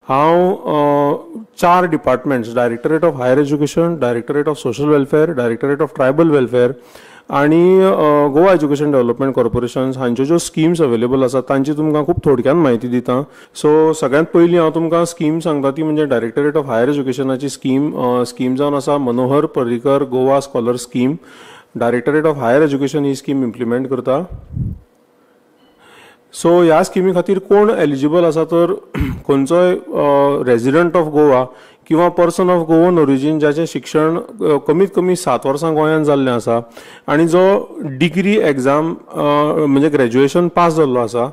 हांव 4 departments, directorate of higher education, directorate of social welfare, directorate of tribal welfare आणि Goa education development corporation हांच्यो ज्यो schemes available आसात तांची तुमकां खूब थोडक्यान म्हायती दिता. सो सगळ्यांत पयलीं हांव तुमकां स्कीम सांगता ती म्हणजे डायरेक्टरेट ऑफ हायर एज्युकेशनाची स्कीम जावन आसा Manohar Parrikar Goa scholar scheme. Directorate of higher education ही स्कीम इम्प्लिमेंट करता. सो ह्या स्किमी खातीर कोण एलिजिबल आसा तर खंयचोय रेजिडंट ऑफ गोवा किंवा पर्सन ऑफ गोवन ओरिजीन ज्याचें शिक्षण कमीत कमी 7 वर्सां गोंयांत जाल्लें आसा आणि जो डिग्री एग्जाम म्हणजे ग्रॅज्युएशन पास जाल्लो आसा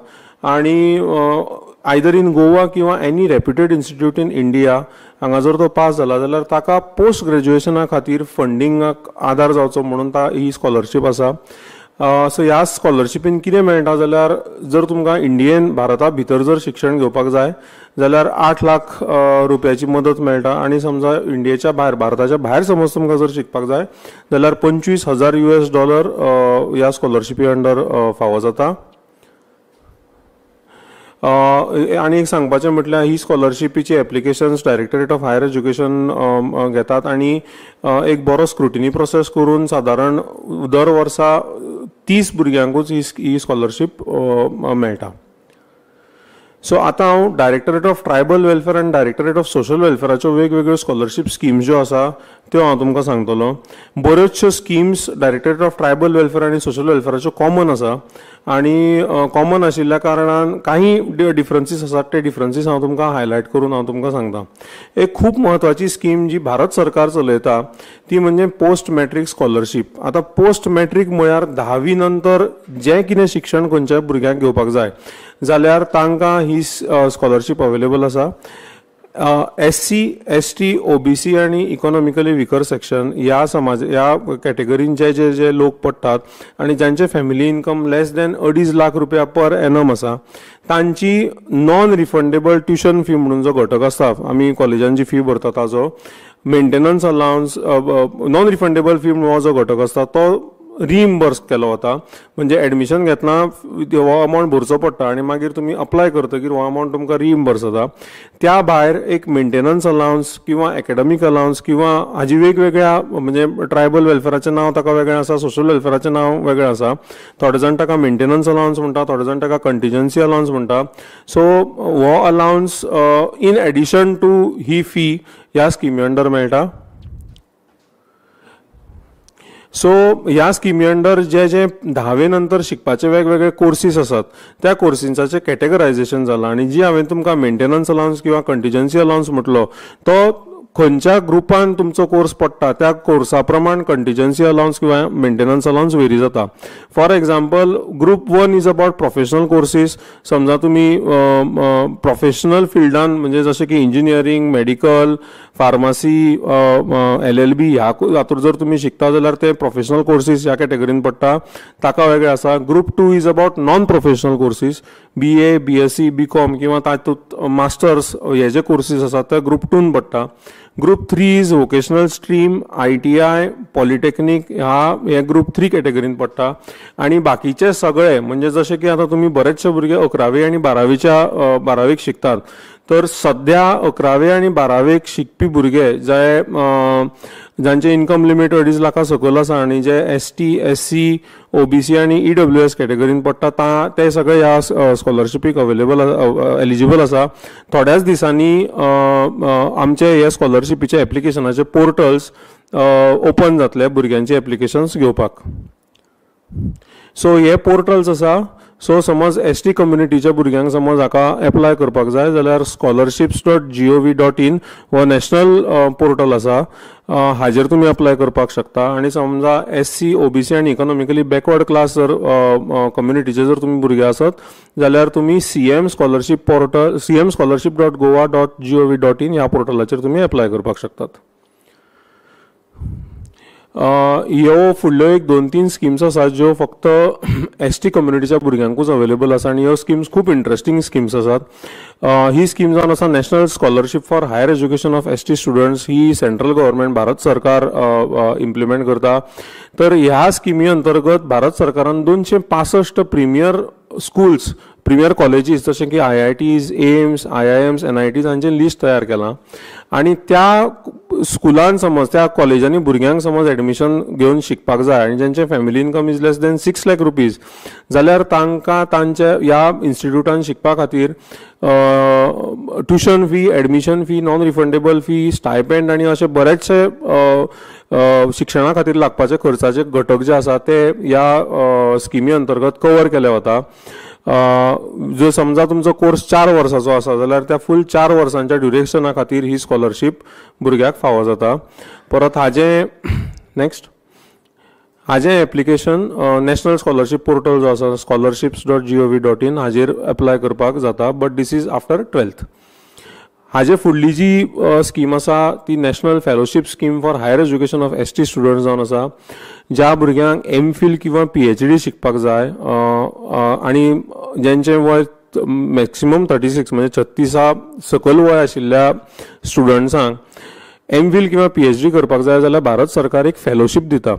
आणि आयदर इन गोवा किंवा any reputed institute in India हांगा जर तो पास जाला जाल्यार ताका पोस्ट ग्रॅज्युएशना खातीर फंडिंगाक आदार जावचो म्हणून ही स्कॉलरशीप आसा. सो ह्या स्कॉलरशिपीन कितें मेळटा जाल्यार जर तुमकां इंडियेन भारता भितर जर शिक्षण घेवपाक जाय जाल्यार 8 लाख रुपयाची मदत मेळटा आणि समजा इंडियेच्या भायर भारताच्या भायर समज तुमकां जर शिकपाक जाय जाल्यार $25,000 ह्या स्कॉलरशिपी अंडर फावो जाता. आणि एक सांगपाचें म्हटल्यार ही स्कॉलरशिपीची applications directorate of higher education घेतात आणि एक बरो स्क्रुटिनी प्रोसेस करून सादारण दर वर्सा 30 भुरग्यांकूच ही स्कॉलरशीप मेळटा. सो आतां हांव डायरेक्टरेट ऑफ ट्रायबल वेलफेअर आनी डायरेक्टरेट ऑफ सोशल वेलफेअराच्यो वेगवेगळ्यो स्कॉलरशीप स्किम्स ज्यो आसा त्यो हांव तुमकां सांगतलो. बऱ्योचश्यो schemes directorate of tribal welfare आनी सोशल वेलफेअराच्यो कॉमन आसा आणि कॉमन आशिल्ल्या कारणान काही डिफरन्सीस आसात ते डिफरन्सीस हांव तुमकां हायलायट करून हांव तुमकां सांगता. एक खूब म्हत्वाची स्कीम जी भारत सरकार चलयता ती म्हणजे पोस्ट मॅट्रीक स्कॉलरशीप. आतां पोस्ट मॅट्रीक म्हळ्यार 10वी नंतर जें कितें शिक्षण खंयच्याय भुरग्याक घेवपाक जाय जाल्यार तांकां ही स्कॉलरशीप अवेलेबल आसा. SC, ST, OBC आणि इकॉनॉमिकली विकर सेक्शन ह्या कॅटेगरीन जे लोक पडटात आणि ज्यांचे फॅमिली इन्कम लेस दॅन 2.5 लाख रुपया पर एनम आसा तांची नॉन रिफंडेबल ट्युशन फी म्हणून जो घटक आसता आमी कॉलेजांची फी भरता ताजो maintenance allowance non refundable fee म्हणून हो जो घटक आसता तो रिइम्बर्स केलो वता. म्हणजे एडमिशन घेतना हो अमावंट भरचो पडटा आणि मागीर तुमी अप्लाय करतकीर हो अमावंट तुमकां रिइम्बर्स जाता. त्या भायर एक मेंटेनन्स अलावन्स किंवा एकेडमिक अलावन्स किंवा हाजी वेगवेगळ्या म्हणजे ट्रायबल वेलफेअराचें नांव ताका वेगळें आसा, सोशल वेलफेअराचें नांव वेगळें आसा. थोडे जाण ताका मेंटेनन्स अलावन्स म्हणटा, थोडे जाण ताका कंटिजन्सी अलावन्स म्हणटा. सो हो अलावन्स इन एडिशन टू ही फी ह्या स्किमी अंडर मेळटा. सो ह्या स्किमी अंडर जे 10वे नंतर शिकपाचे वेगवेगळे कोर्सीस आसात त्या कोर्सींचाचे कॅटेगरायझेशन जालां आणि जी हांवें तुमकां मेंटेनन्स अलावन्स किंवा कंटिजन्सी अलावन्स म्हटलो तो खंयच्या ग्रुपान तुमचो कोर्स पडटा त्या कोर्सा प्रमाण कंटिजन्सी अलावन्स किंवा मेंटेनन्स अलावन्स वेरी जाता. For example group 1 is about professional courses. समजा तुम्ही प्रोफेशनल फिल्डान म्हणजे जशें की इंजिनियरींग, मेडिकल, फार्मसी, LLB हातूंत जर तुम्ही शिकता जाल्यार ते प्रोफेशनल कोर्सीस ह्या कॅटेगरीन पडटा ताका वेगळे आसा. Group 2 is about non professional courses BA, BSc, BCom किंवा तातूंत मास्टर्स हे जे कोर्सीस आसात ते ग्रुप 2 पडटा. Group 3 is vocational stream, ITI, polytechnic हे ग्रुप 3 कॅटेगरीन पडटा. आणि बाकीचे सगळे म्हणजे जशें की आतां तुमी बरेचशे भुरगे 11वी आणि 12वीक शिकतात तर सध्या 11वी आणि 12वीक शिकपी भुरगे ज्यांचे इन्कम लिमिट 2.5 लाखा सकयल आसा आणि जे ST, SC, OBC आणि EWS कॅटेगरीन पडटा ते सगळे ह्या स्कॉलरशिपीक एलिजिबल आसा. थोड्याच दिसांनी आमचे हे स्कॉलरशिपीचे एप्लिकेशनाचे पोर्टल्स ओपन जातले भुरग्यांचे एप्लिकेशन्स घेवपाक. सो हे पोर्टल्स आसा. सो समज ST कम्युनिटीच्या भुरग्यांक समज हाका एप्लाय करपाक जाय जाल्यार scholarships.gov.in हो नॅशनल पोर्टल आसा हाजेर तुमी अप्लाय करपाक शकता. आणि समजा SC, OBC आणि इकॉनॉमिकली बॅकवर्ड क्लास जर कम्युनिटीचे जर तुम्ही भुरगे आसत जाल्यार तुमी CM स्कॉलरशीप पोर्टल cmscholarship.goa.gov.in ह्या पोर्टलाचेर तुमी अप्लाय करपाक शकतात. ह्यो फुडल्यो एक 2-3 स्किम्स आसात ज्यो फक्त ST कम्युनिटीच्या भुरग्यांकूच अवेलेबल आसा आणि ह्यो स्किम्स खूब इंटरेस्टिंग स्किम्स आसात. ही स्कीम जावन आसा national scholarship for higher education of ST students. ही सेंट्रल गव्हर्नमेंट भारत सरकार इम्प्लिमेंट करता. तर ह्या स्किमी अंतर्गत भारत सरकारान 265 प्रिमियर स्कूल्स प्रिमियर कॉलेजीस जशें की IITs, एम्स, IIMs, NITs हांचें लिस्ट तयार केलां आनी त्या स्कुलान समज त्या कॉलेजांनी भुरग्यांक समज एडमिशन घेवन शिकपाक जाय आनी जेंचे family income is less than 6 lakh rupees जाल्यार तांकां तांच्या ह्या इन्स्टिट्यूटान शिकपा खातीर tuition fee, admission fee, non refundable fee, stipend आनी अशे बरेचशे शिक्षणा खातीर लागपाचे खर्चाचे घटक जे आसा ते ह्या स्किमी अंतर्गत कवर केले वता. जो समजा तुमचो कोर्स 4 वर्सांचो आसा जाल्यार त्या फूल 4 वर्सांच्या ड्युरेशना खातीर ही स्कॉलरशीप भुरग्याक फावो जाता. परत नेक्स्ट हाजें एप्लिकेशन नॅशनल स्कॉलरशीप पोर्टल जो आसा scholarships.gov.in हाजेर अप्लाय करपाक जाता, but this is after 12th. हाजे फुडली जी स्कीम आसा ती national fellowship scheme for higher education of ST students जावन आसा. ज्या भुरग्यांक MPhil किंवा PhD शिकपाक जाय आनी जेंचें वय मॅक्सिमम 36 म्हणजे 36 सकयल वय आशिल्ल्या स्टुडंट्सांक MPhil किंवा PhD करपाक जाय जाल्यार भारत सरकार एक फेलोशीप दिता.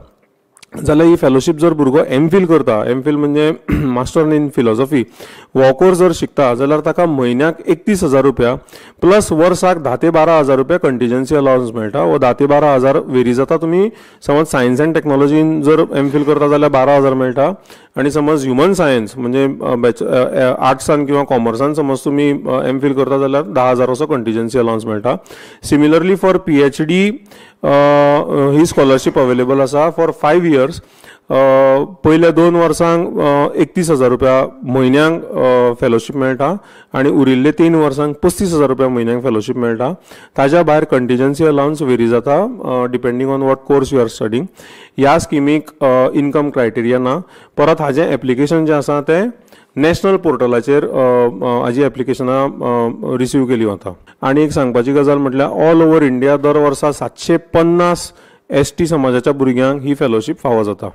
जाल्यार ही फेलोशीप जर भुरगो MPhil करता, MPhil म्हणजे मास्टर इन फिलॉसॉफी, हो कोर्स जर शिकता जाल्यार ताका म्हयन्याक 31,000 रुपया प्लस वर्साक 10 ते 12,000 रुपया कंटिजन्सी अलावन्स मेळटा. वो 10 ते 12,000 वेरी जाता. तुमी समज सायन्स अँड टेक्नॉलॉजीन जर MPhil करता जाल्यार 12,000 मेळटा आनी समज ह्युमन सायन्स म्हणजे आर्ट्सान किंवा कॉमर्सान समज तुमी MPhil करता जाल्यार 10,000 असो कंटिजन्सी अलावन्स मेळटा. Similarly for PhD he scholarship available आसा फॉर 5 इयर्स. पयल्या 2 वर्सांक 31,000 रुपया म्हयन्यांक फेलोशीप मेळटा आनी उरिल्ले 3 वर्सांक 35,000 रुपया म्हयन्यांक फेलोशीप मेळटा. ताज्या भायर कंटिजन्सी अलावन्स वेरी जाता depending on what course you are studying. ह्या स्किमीक इनकम क्रायटेरिया ना. परत हाजें एप्लिकेशन जें आसा तें नॅशनल पोर्टलाचेर हाजी एप्लिकेशनां रिसीव केली वता. आनी एक सांगपाची गजाल म्हटल्यार ऑल ओव्हर इंडिया दर वर्सा 750 ST समाजाच्या भुरग्यांक ही फेलोशीप फावो जाता.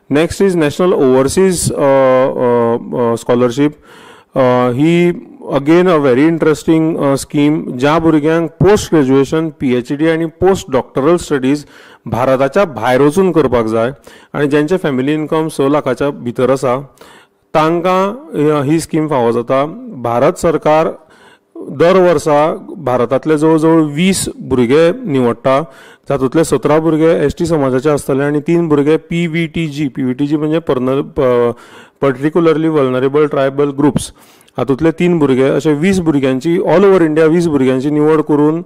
Next is national overseas scholarship. He again a very interesting scheme. ज्या भुरग्यांक पोस्ट ग्रॅज्युएशन, PhD आनी पोस्ट डॉक्टरल स्टडीज भारताच्या भायर वचून करपाक जाय आनी जेंचे फॅमिली इनकम 6 लाखाच्या भितर आसा तांकां ही स्कीम फावो जाता. भारत सरकार दर वर्सा भारतांतले जवळ जवळ 20 भुरगे निवडटा. तातूंतले 17 भुरगे ST समाजाचे आसतले आनी 3 भुरगे PVTG म्हणजे पर्टिक्युलरली वल्नरेबल ट्रायबल ग्रुप्स हातूंतले 3 भुरगे अशे 20 भुरग्यांची ऑल ओव्हर इंडिया 20 भुरग्यांची निवड करून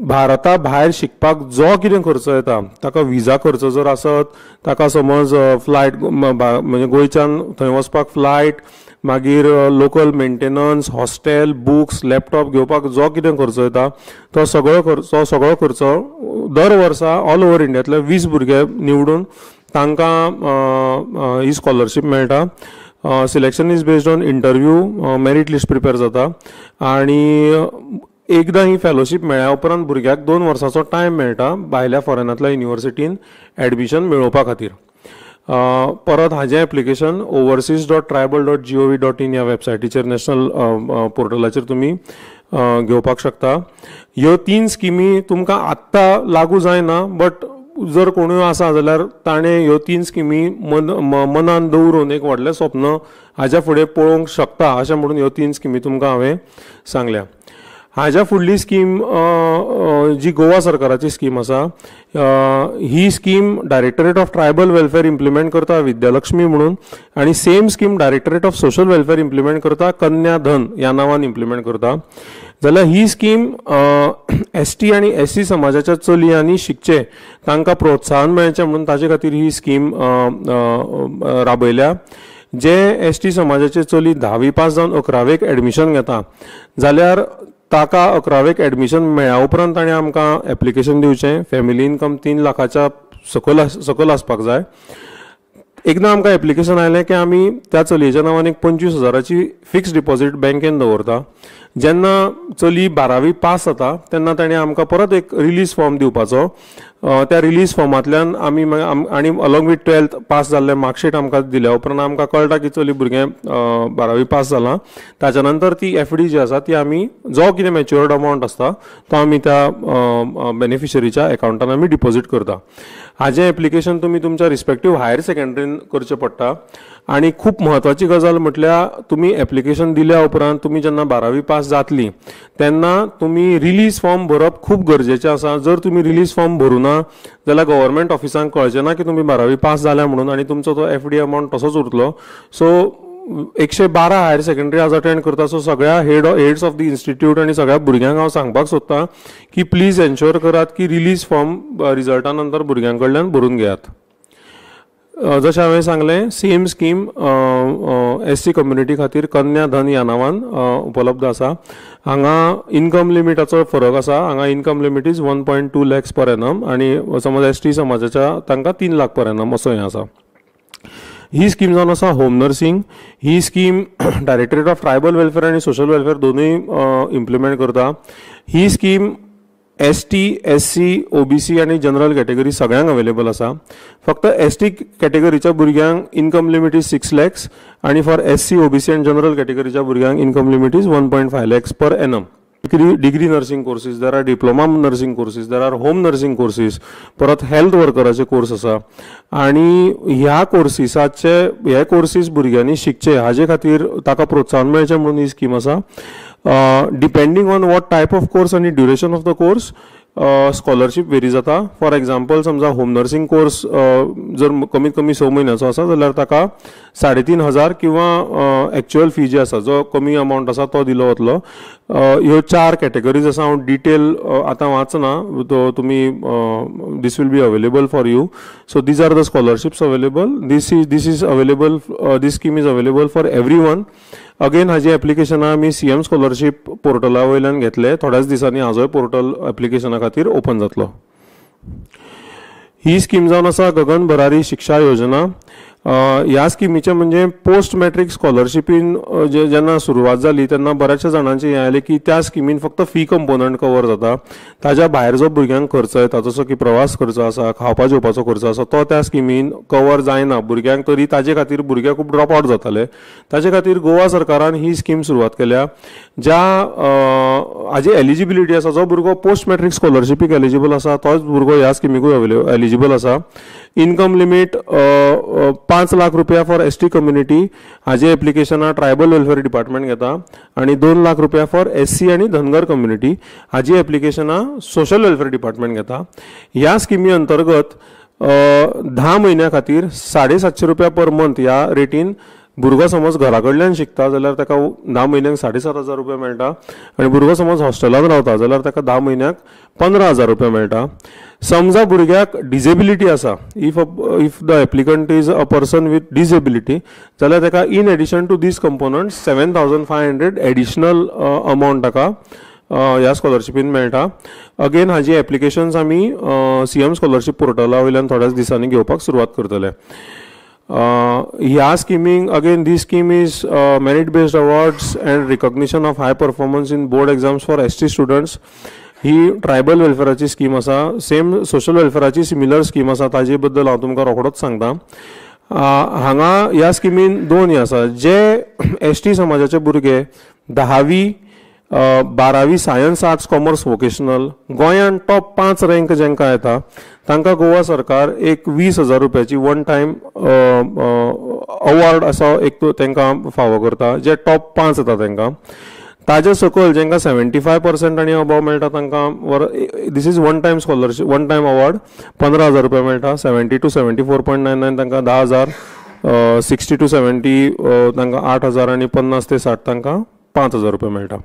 भारता भायर शिकपाक जो कितें खर्च येता ताका विजा खर्च जर आसत, ताका समज फ्लायट म्हणजे गोंयच्यान थंय वचपाक फ्लायट, मागीर local maintenance, hostel, books, laptop घेवपाक जो कितें खर्च येता तो सगळो खर्च दर वर्सा ऑल ओव्हर इंडियांतले 20 भुरगे निवडून तांकां ही स्कॉलरशीप मेळटा. Selection is based on interview, merit list prepare जाता आनी एकदां ही फेलोशीप मेळ्ळ्या उपरांत भुरग्याक 2 वर्सांचो टायम मेळटा भायल्या फॉरेनांतल्या युनिवर्सिटीन एडमिशन मेळोवपा खातीर. परत हाजें एप्लिकेशन overseas.tribal.gov.in ह्या वेबसायटीचेर नॅशनल पोर्टलाचेर तुमी घेवपाक शकता. ह्यो 3 स्किमी तुमकां आत्तां लागू जायना, बट जर कोणूय आसा जाल्यार ताणें ह्यो 3 स्किमी मनान दवरून एक व्हडलें स्वप्न हाज्या फुडें पळोवंक शकता अशें म्हणून ह्यो 3 स्किमी तुमकां हांवें सांगल्या. हाज्या फुडली स्कीम जी गोवा सरकाराची स्कीम आसा ही scheme directorate of tribal welfare implement करता विद्यालक्ष्मी म्हणून आनी same scheme directorate of social welfare implement करता कन्या धन ह्या नांवान इम्प्लिमेंट करता. जाल्यार ही स्कीम ST आनी SC समाजाच्या चलयांनी शिकचे तांकां प्रोत्साहन मेळचें म्हणून ताचे खातीर ही स्कीम राबयल्या. जे ST समाजाचे चली 10वी पास जावन 11वेक एडमिशन घेता जाल्यार ताका 11वेक एडमिशन मेळ्ळ्या उपरांत ताणें आमकां एप्लिकेशन दिवचें. फॅमिली इनकम 3 लाखाच्या सकयल आसपाक जाय. एकदां आमकां एप्लिकेशन आयलें की आमी त्या चलयेच्या नांवान एक 25,000ची फिक्स डिपॉझीट बँकेन दवरता. जेन्ना चली 12वी पास जाता तेन्ना ताणें आमकां परत एक रिलीज फॉर्म दिवपाचो. त्या रिलीज फॉर्मांतल्यान आमी आनी अलॉंग विथ 12th पास जाल्ले मार्कशीट आमकां दिल्या उपरांत आमकां कळटा की चली भुरगें 12वी पास जालां. ताच्या नंतर ती FD जी आसा ती आमी जो कितें मॅच्युअर्ड अमावंट आसता तो आमी त्या बेनिफिशरीच्या अकावंटान आमी डिपॉझिट करता. हाजें एप्लिकेशन तुमी तुमच्या रिस्पेक्टीव हायर सेकंडरीन करचें पडटा. आनी खूब म्हत्वाची गजाल म्हटल्यार तुमी एप्लिकेशन दिल्या उपरांत तुमी जेन्ना 12वी पास जातली तेन्ना तुमी रिलीज फॉर्म भरप खूब गरजेचें आसा. जर तुमी रिलीज फॉर्म भरूना जाल्यार गव्हर्मेंट ऑफिसांक कळचें ना की तुमी 12वी पास जाल्या म्हणून आनी तुमचो तो FD अमावंट तसोच उरतलो. सो 112 हायर सेकंडरी आज अटेंड करता. सो सगळ्या हेड्स ऑफ द इन्स्टिट्यूट आनी सगळ्या भुरग्यांक हांव सांगपाक सोदतां की प्लीज एन्श्योर करात की रिलीज फॉर्म रिजल्टा नंतर भुरग्यां कडल्यान भरून घेयात. जशें हांवें सांगलें सेम स्कीम SC कम्युनिटी खातीर कन्या धन ह्या नांवान उपलब्ध आसा. हांगा इनकम लिमिटाचो फरक आसा. हांगा income limit is 1.2 lakhs per ANM आनी समज ST समाजाच्या तांकां 3 लाख पर एनम असो हें आसा. ही स्कीम जावन आसा होम नर्सिंग. ही scheme directorate of tribal welfare आनी सोशल वेलफेअर दोनूय इम्प्लिमेंट करता. ही स्कीम ST, SC, OBC आनी जनरल कॅटेगरी सगळ्यांक अवेलेबल आसा. फक्त ST कॅटेगरीच्या भुरग्यांक इनकम लिमीट इज 6 lakhs आनी फॉर SC, OBC आनी जनरल कॅटेगरीच्या भुरग्यांक income limit is 1.5 lakhs per annum. Degree nursing courses, there are diploma nursing courses, there are home nursing courses, परत हेल्थ वर्कराचे कोर्स आसा. आनी ह्या कोर्सीसाचे हे कोर्सीस भुरग्यांनी शिकचे हाजे खातीर ताका प्रोत्साहन मेळचें म्हणून ही स्कीम आसा. Depending on what type of course आनी duration of the course scholarship vary जाता. फॉर एग्जाम्पल समजा होम नर्सिंग कोर्स जर कमीत कमी 6 म्हयन्याचो आसा जाल्यार ताका 3,500 किंवा एक्चुअल फी जी आसा जो कमी अमावंट आसा तो दिलो वतलो. ह्यो 4 कॅटेगरीज आसा. हांव डिटेल आतां वाचना. तो तुमी these will be available for you. So these are the scholarships available. This scheme is available for everyone. Again हाजी एप्लिकेशन आमी CM स्कॉलरशीप पोर्टला वयल्यान घेतले. थोड्याच दिसांनी हाजोय पोर्टल एप्लिकेशना खातीर ओपन जातलो. ही स्कीम जावन आसा गगन भरारी शिक्षा योजना. ह्या स्किमीचे म्हणजे पोस्ट मॅट्रीक स्कॉलरशिपीन जेन्ना सुरवात जाली तेन्ना बऱ्याचशा जाणांचे हें आयलें की त्या स्किमीन फक्त फी कंपोनंट कवर जाता. ताज्या भायर जो भुरग्यांक खर्च येता जसो की प्रवास खर्च आसा, खावपा जेवपाचो खर्च आसा तो त्या स्किमीन कवर जायना भुरग्यांक. तरी ताजे खातीर भुरगे खूब ड्रॉप आउट जाताले. ताजे खातीर गोवा सरकारान ही स्कीम सुरवात केल्या. ज्या हाजी एलिजिबिलिटी आसा, जो भुरगो पोस्ट मॅट्रीक स्कॉलरशिपीक एलिजिबल आसा तोच भुरगो ह्या स्किमीकूय एलिजिबल आसा. इनकम लिमीट 5 लाख रुपया फॉर ST कम्युनिटी. हाजे एप्लिकेशनां ट्रायबल वेलफेअर डिपार्टमेंट घेता. आनी 2 लाख रुपया फॉर SC आनी धनगर कम्युनिटी. हाजी एप्लिकेशनां सोशल वेलफेअर डिपार्टमेंट घेता. ह्या स्किमी अंतर्गत 10 म्हयन्या खातीर 750 रुपया पर मंथ ह्या रेटीन भुरगो समज घरा कडल्यान शिकता जाल्यार ताका 10 म्हयन्यांक 7,500 रुपया मेळटा. आनी भुरगो समज हॉस्टेलान रावता जाल्यार ताका 10 म्हयन्याक 15,000 रुपया मेळटा. समजा भुरग्याक डिजेबिलिटी आसा, if the applicant is a person with disability जाल्यार ताका in addition to this component 7,500 additional amount ताका ह्या स्कॉलरशिपीन मेळटा. अगेन हाजी एप्लिकेशन्स आमी CM स्कॉलरशीप पोर्टला वयल्यान थोड्याच दिसांनी घेवपाक सुरवात करतले. ह्या स्किमीक again this scheme is merit based awards and recognition of high performance in board exams for ST students. ही ट्रायबल वेलफेअराची स्कीम आसा. सेम सोशल वेलफेअराची सिमिलर स्कीम आसा. ताजे बद्दल हांव तुमकां रोखडोच सांगता. हांगा ह्या स्किमीन 2 आसा. जे ST समाजाचे भुरगे 10वी 12वी सायन्स आर्ट्स कॉमर्स वोकेशनल गोंयान टॉप 5 रँक जेंकां येता तांकां गोवा सरकार एक 20,000 रुपयाची वन टायम अवॉर्ड असो एक तांकां फावो करता. जे टॉप 5 येता तांकां. ताजे सकयल जेंकां 75% आनी अबव मेळटा तांकां दीस is one time scholarship one time award 15,000 रुपया मेळटा. 70 to 74.99 तांकां 10,000. 60 to 70 तांकां 8,000 आनी 50 ते 60 तांकां 5,000 रुपया मेळटा.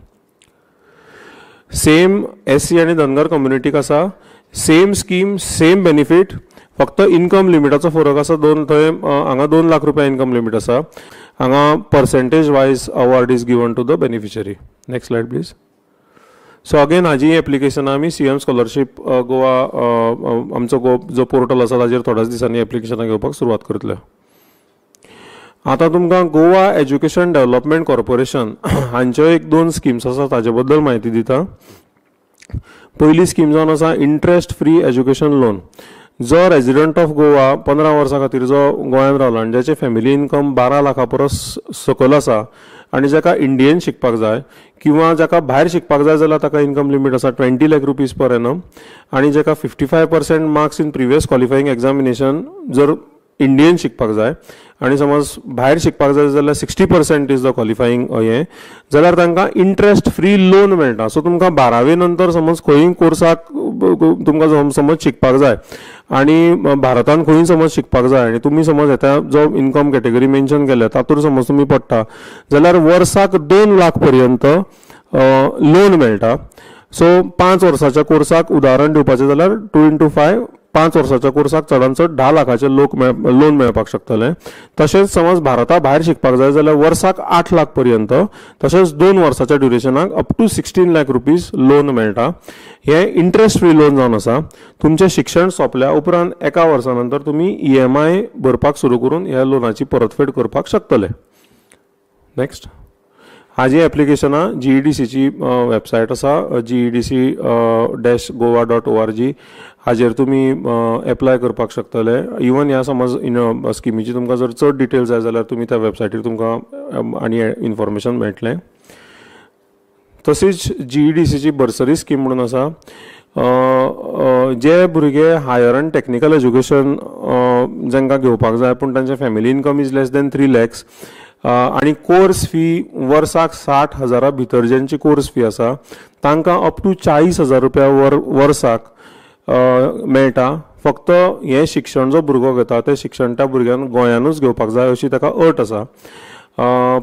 सेम SC आनी धनगर कम्युनिटीक आसा. Same scheme same benefit. फक्त इनकम लिमिटाचो फरक आसा. थंय हांगा 2 लाख रुपया इनकम लिमीट आसा. हांगा percentage wise award is given to the beneficiary. Next slide please. So again हाजी एप्लिकेशन आमी CM स्कॉलरशीप गोवा आमचो जो पोर्टल आसा ताजेर थोड्याच दिसांनी एप्लिकेशनां घेवपाक सुरवात करतले. आता तुमकां गोवा एज्युकेशन डेव्हलपमेंट कॉर्पोरेशन हांच्यो एक 2 स्किम्स आसा ताजे बद्दल म्हायती दिता. पयली स्कीम जावन आसा इंट्रस्ट फ्री एज्युकेशन लोन. जो रेजिडेंट ऑफ गोवा 15 वर्सां खातीर जो गोंयांत रावला आनी ज्याचे फॅमिली इन्कम 12 लाखां परस सकयल आसा आनी जाका इंडियेन शिकपाक जाय किंवा जाका भायर शिकपाक जाय जाल्यार ताका इन्कम लिमीट आसा 20 लाख रुपीज पर एनम आनी जाका 55% marks in previous qualifying examination जर इंडियेन शिकपाक जाय आनी समज भायर शिकपाक जाय जाल्यार 60% इज द क्वॉलिफायींग हें जाल्यार तांकां इंट्रस्ट फ्री लोन मेळटा. सो तुमकां 12वी नंतर समज खंयी कोर्साक तुमकां समज शिकपाक जाय आनी भारतांत खंयी समज शिकपाक जाय आनी तुमी समज येता जो इन्कम कॅटेगरी मेन्शन केल्या तातूंत समज तुमी पडटा जाल्यार वर्साक 2 लाख पर्यंत लोन मेळटा. सो 5 वर्साच्या कोर्साक उदाहरण दिवपाचें जाल्यार 2 into 5 5 वर्साच्या कोर्साक चडांत चड 10 लाखाचे लोन मेळपाक शकतले. तशेंच समज भारता भायर शिकपाक जाय जाल्यार वर्साक 8 लाख पर्यंत तशेंच 2 वर्साच्या ड्युरेशनाक up to 16 lakh rupees loan मेळटा. हे इंट्रस्ट फ्री लोन जावन आसा. तुमचें शिक्षण सोंपल्या उपरांत 1 वर्सा नंतर तुमी EMI भरपाक सुरू करून ह्या लोनाची परतफेड करपाक शकतले. नेक्स्ट हाजी एप्लिकेशनां GEDCची वेबसायट आसा gedc-goa.org. हाजेर तुमी एप्लाय करपाक शकतले. इवन ह्या समज स्किमीची तुमकां जर चड डिटेल्स जाय जाल्यार तुमी त्या वेबसायटीर तुमकां आनी इन्फॉर्मेशन मेळटलें. तशीच GEDCची बर्सरी स्कीम म्हणून आसा. जे भुरगे हायर एंड टेक्निकल एज्युकेशन जांकां घेवपाक जाय पूण तांचे family income is less than 3 lakhs आनी कोर्स फी वर्साक 60,000 भितर ज्यांची कोर्स फी आसा तांकां अप टू 40,000 रुपया वर्साक मेळटा. फक्त हें शिक्षण जो भुरगो घेता तें शिक्षण त्या भुरग्यान गोंयानूच घेवपाक जाय अशी ताका अट आसा.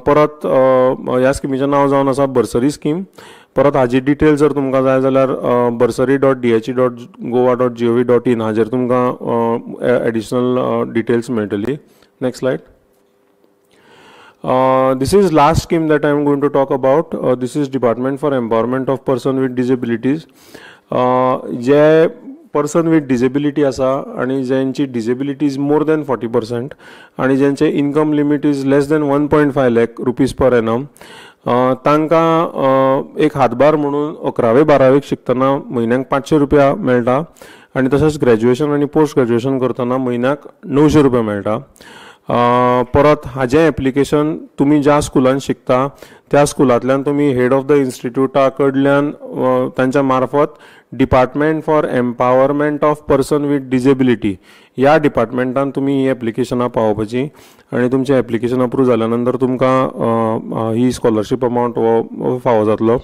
परत ह्या स्किमीचें नांव जावन आसा बर्सरी स्कीम. परत हाजी डिटेल्स जर तुमकां जाय जाल्यार bursary.dhe.goa.gov.in हाजेर तुमकां एडिशनल डिटेल्स मेळटली. Next slide. This is last scheme that I am going to talk about. This is Department for Empowerment of Person with Disabilities. जे पर्सन विथ डिसेबिलिटी आसा आनी ज्यांची डिसेबिलिटी इज मोर दॅन 40% आनी ज्यांचे income limit is less than 1.5 lakh rupees per annum तांकां एक हातभार म्हणून 11वी 12वीक शिकतना म्हयन्याक 500 रुपया मेळटा आनी तशेंच ग्रॅज्युएशन आनी पोस्ट ग्रॅज्युएशन करतना म्हयन्याक 900 रुपया मेळटा. परत हाजें एप्लिकेशन तुमी ज्या स्कुलान शिकता त्या स्कुलांतल्यान तुमी हेड ऑफ द इन्स्टिट्यूटा कडल्यान तांच्या मार्फत department for empowerment of person with disability ह्या डिपार्टमेंटान तुमी ही एप्लिकेशनां पावोवपाची आनी तुमचें एप्लिकेशन अप्रूव जाल्या नंतर तुमकां ही स्कॉलरशीप अमावंट हो फावो जातलो.